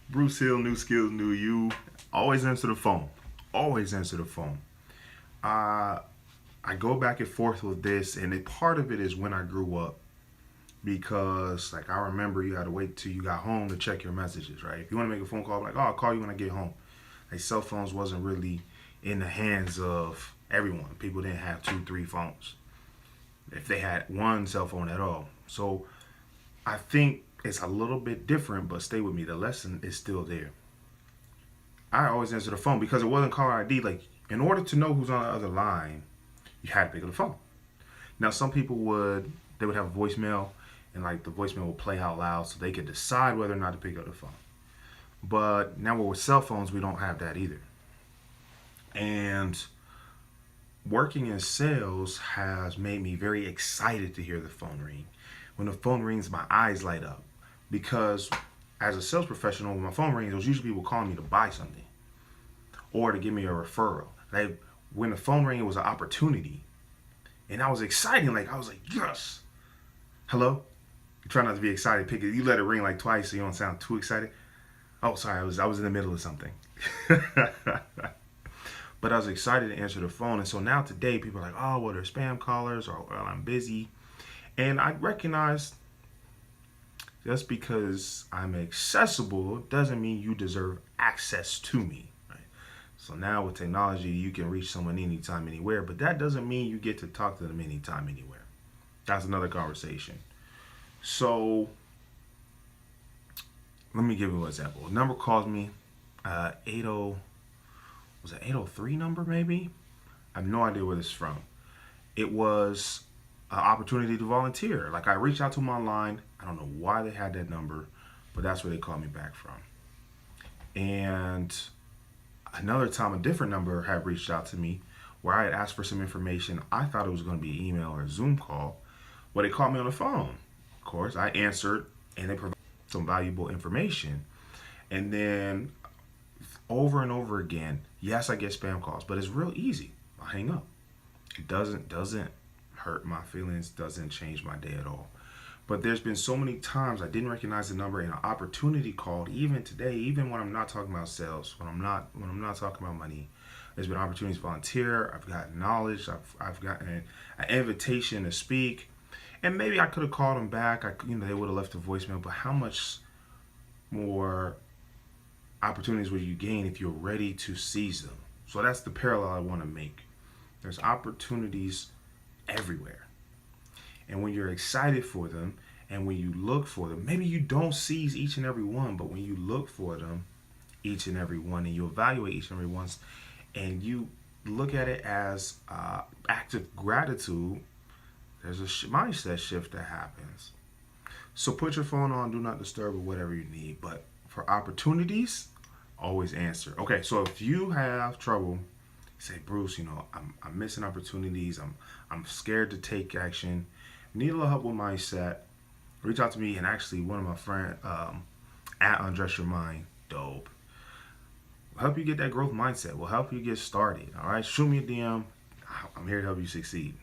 Bruce Hill, new skills, new you. Always answer the phone. Always answer the phone. Uh, I go back and forth with this, and part of it is when I grew up. Because, like, I remember you had to wait till you got home to check your messages, right? If you want to make a phone call, like, oh, I'll call you when I get home. Like, cell phones wasn't really in the hands of everyone. People didn't have two, three phones. If they had one cell phone at all. So, I think it's a little bit different, but stay with me. The lesson is still there. I always answer the phone because it wasn't caller ID. Like, in order to know who's on the other line, you had to pick up the phone. Now, some people they would have a voicemail, and like the voicemail would play out loud so they could decide whether or not to pick up the phone. But now with cell phones, we don't have that either. And working in sales has made me very excited to hear the phone ring. When the phone rings, my eyes light up because as a sales professional, when my phone rings, it was usually people calling me to buy something or to give me a referral. Like when the phone rang, it was an opportunity, and I was excited. Like I was like, yes. Hello. You try not to be excited. Pick it. You let it ring like twice, so you don't sound too excited. Oh, sorry. I was in the middle of something. But I was excited to answer the phone, and so now today people are like, oh, well, they're spam callers, or well, I'm busy, and I recognize just because I'm accessible doesn't mean you deserve access to me. Right? So now with technology, you can reach someone anytime, anywhere, but that doesn't mean you get to talk to them anytime, anywhere. That's another conversation. So let me give you an example. A number calls me, 80, was it 803 number maybe? I have no idea where this is from. It was an opportunity to volunteer. Like I reached out to them online. I don't know why they had that number, but that's where they called me back from. And another time, a different number had reached out to me where I had asked for some information. I thought it was going to be email or Zoom call. Well, they called me on the phone. Of course, I answered, and they provided some valuable information. And then over and over again, yes, I get spam calls, but it's real easy. I hang up. It doesn't hurt my feelings, doesn't change my day at all. But there's been so many times I didn't recognize the number and an opportunity called, even today, even when I'm not talking about sales, when I'm not talking about money. There's been opportunities to volunteer. I've gotten knowledge. I've gotten an invitation to speak. And maybe I could have called them back. They would have left a voicemail. But how much more opportunities will you gain if you're ready to seize them? So that's the parallel I want to make. There's opportunities everywhere. And when you're excited for them and when you look for them, maybe you don't seize each and every one, but when you look for them, each and every one, and you evaluate each and every one, and you look at it as act of gratitude, there's a mindset shift that happens. So put your phone on, do not disturb, or whatever you need. But for opportunities, always answer. Okay, so if you have trouble, say, Bruce, I'm missing opportunities. I'm scared to take action. Need a little help with mindset. Reach out to me, and actually, one of my friends at Undress Your Mind, dope. Will help you get that growth mindset. Will help you get started. All right, shoot me a DM. I'm here to help you succeed.